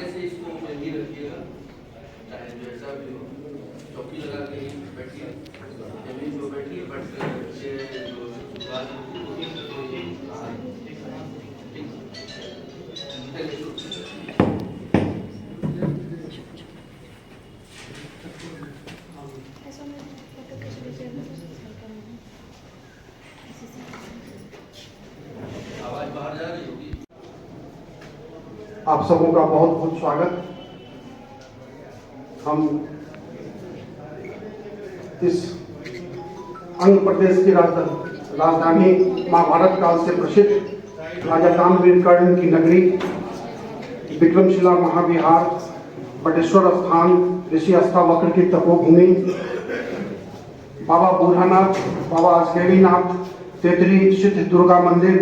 आगे से इसको यही रखिएगा, चाहे जैसा भी हो, चौकी लगा के ही बैठिए, जमीन पर बैठिए, बट ये जो बात आवाज बाहर जा रही होगी। आप सबों का बहुत बहुत स्वागत। हम इस अंग प्रदेश की राजधानी महाभारत काल से प्रसिद्ध राजा कामवीर कर्ण की नगरी विक्रमशिला महाविहार, बटेश्वर स्थान, ऋषि अष्टावक्र की तपोभूमि, बाबा बूढ़ानाथ, बाबा अजगैरीनाथ, तेतरी सिद्ध दुर्गा मंदिर,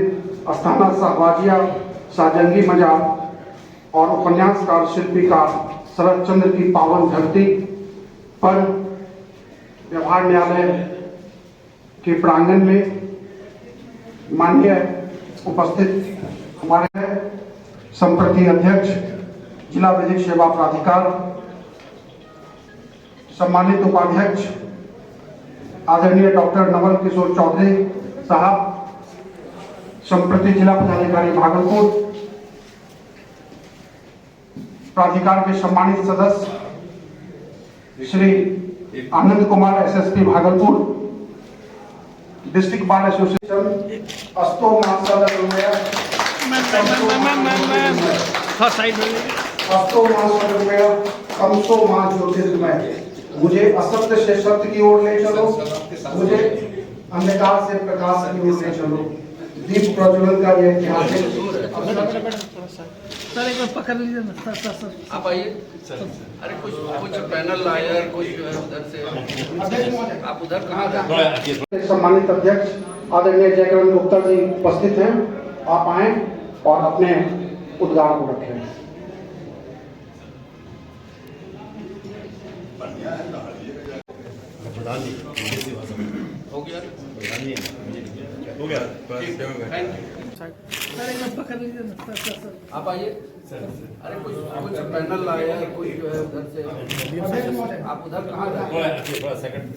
अस्थाना शाहबाजिया, शाहजंगी मजार और उपन्यासकार शिल्पीकार शरद चंद्र की पावन धरती पर व्यवहार न्यायालय के प्रांगण में माननीय उपस्थित हमारे संप्रति अध्यक्ष जिला विधिक सेवा प्राधिकार, सम्मानित उपाध्यक्ष आदरणीय डॉक्टर नवल किशोर चौधरी साहब, संप्रति जिला पदाधिकारी भागलपुर, प्राधिकार के सम्मानित सदस्य Shri Anand Kumar SSP Bhagalpur, district bar association, अस्तो कमसो मां ज्योतिर्मय, मुझे असत्य से सत्य की ओर ले चलो, मुझे अंधकार से प्रकाश की ओर ले चलो। दीप प्रज्वलन का यह ऐतिहासिक सर एक बार पकड़ लीजिए ना सर आप आइए। अरे कुछ पैनल लायर कुछ उधर से, आप उधर कहाँ गए? सम्मानित अध्यक्ष आदरणीय जयकरण गुप्ता जी उपस्थित हैं, आप आए और अपने उद्गार को रखें। हो गया हो गया। सर एक बार पकड़ लीजिए ना सर आप आइए। अरे कुछ पैनल लायर कुछ उधर से, आप उधर कहाँ गए?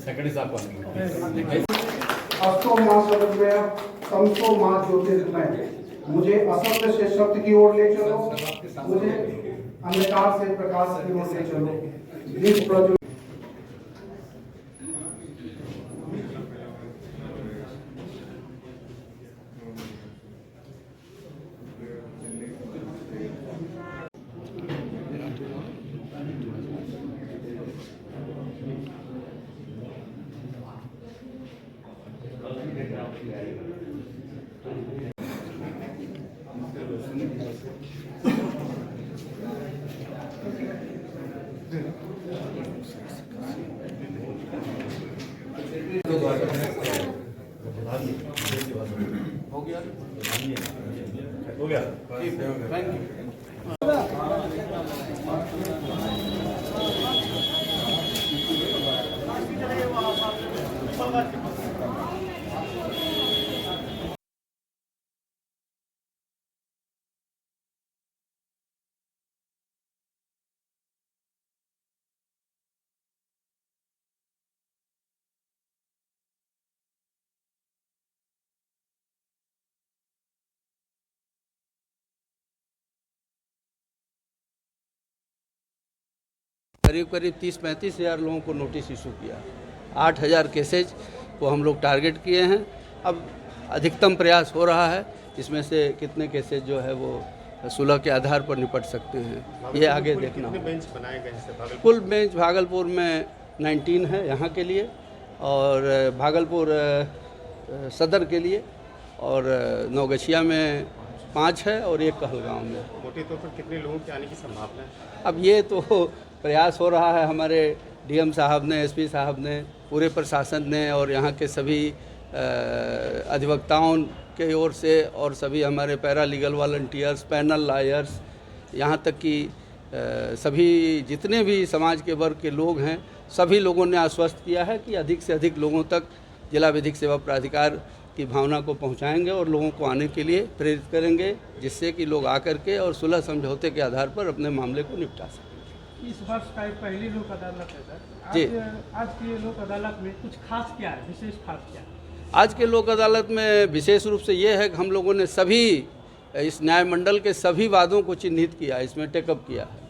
सेकंड हिसाब का अस्तो मां सर्वज्ञ कमसो मां ज्योतिर्मय, मुझे असत्य से सत्य की ओर ले चलो, मुझे अंधकार से प्रकाश की ओर ले चलो। दीप प्रज्वलन हो गया। हो गया। Thank you. करीब 30-35 हज़ार लोगों को नोटिस इशू किया, 8,000 केसेज को हम लोग टारगेट किए हैं। अब अधिकतम प्रयास हो रहा है, इसमें से कितने केसेज जो है वो सुलह के आधार पर निपट सकते हैं, ये आगे देखना होगा। बेंच बनाए गए हैं कुल बेंच भागलपुर में 19 है यहाँ के लिए, और भागलपुर सदर के लिए, और नौगछिया में 5 है और 1 कहलगांव में। मोटे तौर पर कितने लोगों के आने की संभावना है? अब ये तो प्रयास हो रहा है, हमारे डीएम साहब ने, एसपी साहब ने, पूरे प्रशासन ने और यहाँ के सभी अधिवक्ताओं के ओर से और सभी हमारे para legal volunteers, panel lawyers, यहाँ तक कि सभी जितने भी समाज के वर्ग के लोग हैं, सभी लोगों ने आश्वस्त किया है कि अधिक से अधिक लोगों तक जिला विधिक सेवा प्राधिकार की भावना को पहुंचाएंगे और लोगों को आने के लिए प्रेरित करेंगे, जिससे कि लोग आकर के और सुलह समझौते के आधार पर अपने मामले को निपटा सकें। इस वर्ष का एक पहली लोक अदालत है सर। जी। आज की ये लोक अदालत में कुछ खास क्या है, विशेष खास क्या है? आज के लोक अदालत में विशेष रूप से ये है कि हम लोगों ने सभी इस न्याय मंडल के सभी वादों को चिन्हित किया, इसमें टेकअप किया है।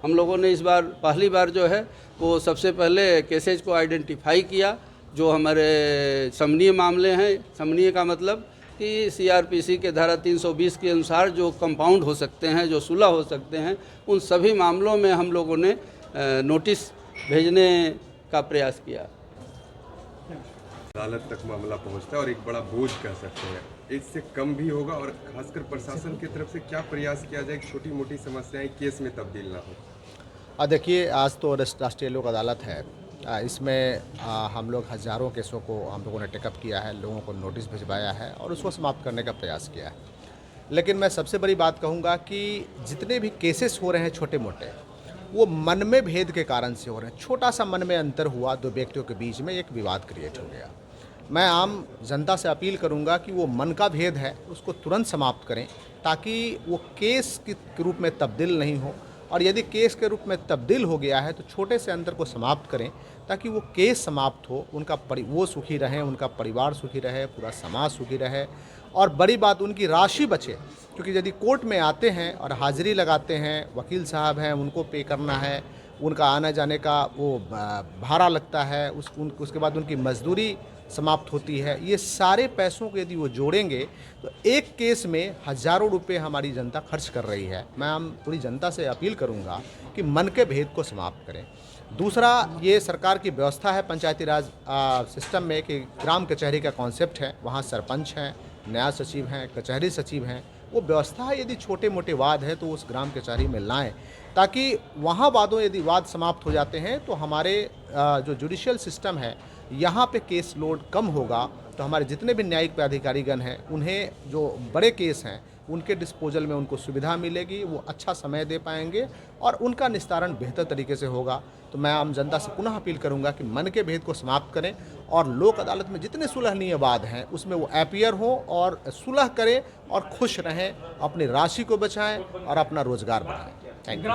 हम लोगों ने इस बार पहली बार जो है वो सबसे पहले केसेज को आइडेंटिफाई किया जो हमारे समनीय मामले हैं। समनीय का मतलब कि CRPC के धारा 320 के अनुसार जो कंपाउंड हो सकते हैं, जो सुलह हो सकते हैं, उन सभी मामलों में हम लोगों ने नोटिस भेजने का प्रयास किया। अदालत तक मामला पहुंचता है और एक बड़ा बोझ कह सकते हैं, इससे कम भी होगा और खासकर प्रशासन की तरफ से क्या प्रयास किया जाए कि छोटी मोटी समस्याएं केस में तब्दील ना हो। देखिए, आज तो राष्ट्रीय लोक अदालत है। इसमें हम लोग हज़ारों केसों को हम लोगों ने टेकअप किया है, लोगों को नोटिस भिजवाया है और उसको समाप्त करने का प्रयास किया है। लेकिन मैं सबसे बड़ी बात कहूँगा कि जितने भी केसेस हो रहे हैं छोटे मोटे, वो मन में भेद के कारण से हो रहे हैं। छोटा सा मन में अंतर हुआ, दो व्यक्तियों के बीच में एक विवाद क्रिएट हो गया। मैं आम जनता से अपील करूंगा कि वो मन का भेद है उसको तुरंत समाप्त करें, ताकि वो केस के रूप में तब्दील नहीं हो। और यदि केस के रूप में तब्दील हो गया है तो छोटे से अंतर को समाप्त करें, ताकि वो केस समाप्त हो, वो सुखी रहें, उनका परिवार सुखी रहे, पूरा समाज सुखी रहे और बड़ी बात उनकी राशि बचे। क्योंकि यदि कोर्ट में आते हैं और हाजिरी लगाते हैं, वकील साहब हैं, उनको पे करना है, उनका आने जाने का वो भाड़ा लगता है, उसके बाद उनकी मजदूरी समाप्त होती है। ये सारे पैसों को यदि वो जोड़ेंगे तो एक केस में हज़ारों रुपए हमारी जनता खर्च कर रही है। मैं हम पूरी जनता से अपील करूंगा कि मन के भेद को समाप्त करें। दूसरा, ये सरकार की व्यवस्था है पंचायती राज सिस्टम में कि ग्राम कचहरी का कॉन्सेप्ट है। वहाँ सरपंच हैं, न्याय सचिव हैं, कचहरी सचिव हैं। वो व्यवस्था है, यदि छोटे मोटे वाद है तो उस ग्राम कचहरी में लाएं, ताकि वहाँ यदि वाद समाप्त हो जाते हैं तो हमारे जो जुडिशियल सिस्टम है यहाँ पे केस लोड कम होगा। तो हमारे जितने भी न्यायिक पदाधिकारीगण हैं, उन्हें जो बड़े केस हैं उनके डिस्पोजल में उनको सुविधा मिलेगी, वो अच्छा समय दे पाएंगे और उनका निस्तारण बेहतर तरीके से होगा। तो मैं आम जनता से पुनः अपील करूंगा कि मन के भेद को समाप्त करें और लोक अदालत में जितने सुलहनीय वाद हैं उसमें वो अपीयर हो और सुलह करें और खुश रहें, अपनी राशि को बचाएं और अपना रोजगार बढ़ाएं। Thank you.